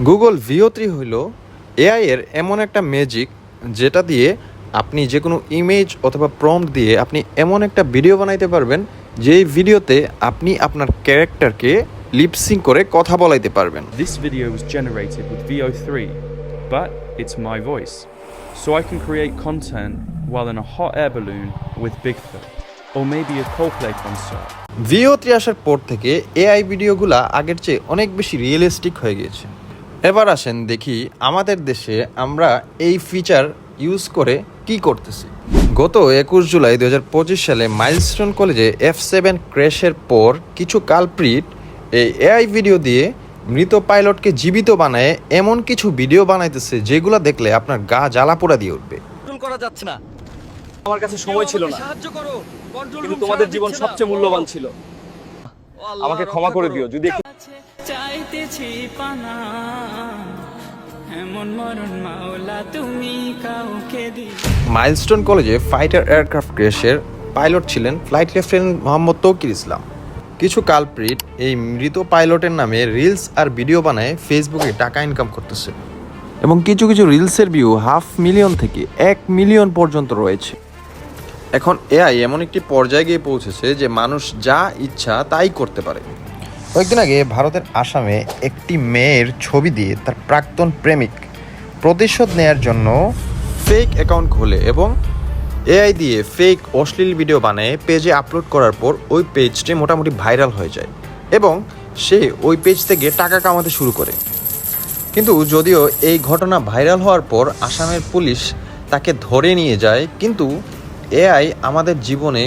Google ভিও3 হইল AI এর এমন একটা ম্যাজিক যেটা দিয়ে আপনি যে কোনো ইমেজ অথবা প্রম্পট দিয়ে আপনি এমন একটা ভিডিও বানাইতে পারবেন যেই ভিডিওতে আপনি আপনার ক্যারেক্টারকে লিপসিং করে কথা বলাইতে পারবেন। This video was generated with VO3, but it's my voice. So I can create content while in a hot air balloon with Bigfoot, or maybe a Coldplay concert. ভিও3 আসার পর থেকে এআই ভিডিওগুলা আগের চেয়ে অনেক বেশি রিয়েলিস্টিক হয়ে গিয়েছে। এবার আসেন দেখি আমাদের দেশে আমরা এই ফিচার ইউজ করে কি করতেছি। গত 21 জুলাই 2025 সালে মাইলস্টোন কলেজে F7 ক্র্যাশের পর কিছু কালপ্রিট এই এআই ভিডিও দিয়ে মৃত পাইলটকে জীবিত বানায় এমন কিছু ভিডিও বানাইতেছে যেগুলো দেখলে আপনার গা জ্বালা পোড়া দিয়ে উঠবে। কন্ট্রোল করা যাচ্ছে না, আমার কাছে সময় ছিল না, কিন্তু তোমাদের জীবন সবচেয়ে মূল্যবান ছিল। আমাকে ক্ষমা করে দিও যদি চাইতেছি পানা এমন মরণ মাওলা তুমি কাউকে দি। মাইলস্টোন কলেজে ফাইটার এয়ারক্রাফট ক্র্যাশের পাইলট ছিলেন ফ্লাইট লেফটেন্যান্ট মোহাম্মদ তৌকির ইসলাম। কিছু কালপ্রিট এই মৃত পাইলটের নামে রিলস আর ভিডিও বানায় ফেসবুকে টাকা ইনকাম করতেছে এবং কিছু কিছু রিলসের ভিউ 500,000 থেকে 1 মিলিয়ন পর্যন্ত রয়েছে। এখন এআই এমন একটি পর্যায়ে গিয়ে পৌঁছেছে যে মানুষ যা ইচ্ছা তাই করতে পারে। কয়েকদিন আগে ভারতের আসামে একটি মেয়ের ছবি দিয়ে তার প্রাক্তন প্রেমিক প্রতিশোধ নেয়ার জন্য ফেক অ্যাকাউন্ট খোলে এবং এআই দিয়ে ফেক অশ্লীল ভিডিও বানায় পেজে আপলোড করার পর ওই পেজটি মোটামুটি ভাইরাল হয়ে যায় এবং সে ওই পেজ থেকে টাকা কামাতে শুরু করে। কিন্তু যদিও এই ঘটনা ভাইরাল হওয়ার পর আসামের পুলিশ তাকে ধরে নিয়ে যায়, কিন্তু এআই আমাদের জীবনে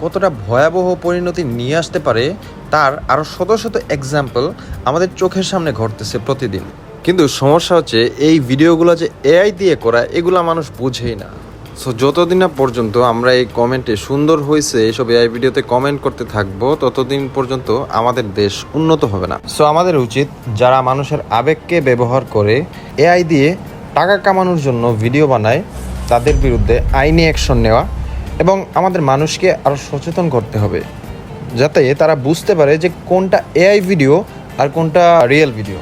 কতটা ভয়াবহ পরিণতি নিয়ে আসতে পারে তার আরও শত শত এক্সাম্পল আমাদের চোখের সামনে ঘটতেছে প্রতিদিন। কিন্তু সমস্যা হচ্ছে এই ভিডিওগুলো যে এআই দিয়ে করা এগুলো মানুষ বুঝেই না। সো যতদিন না পর্যন্ত আমরা এই কমেন্টে সুন্দর হয়েছে এইসব এআই ভিডিওতে কমেন্ট করতে থাকবো ততদিন পর্যন্ত আমাদের দেশ উন্নত হবে না। সো আমাদের উচিত যারা মানুষের আবেগকে ব্যবহার করে এআই দিয়ে টাকা কামানোর জন্য ভিডিও বানায় তাদের বিরুদ্ধে আইনি অ্যাকশন নেওয়া এবং আমাদের মানুষকে আরও সচেতন করতে হবে যাতে তারা বুঝতে পারে যে কোনটা এআই ভিডিও আর কোনটা রিয়েল ভিডিও।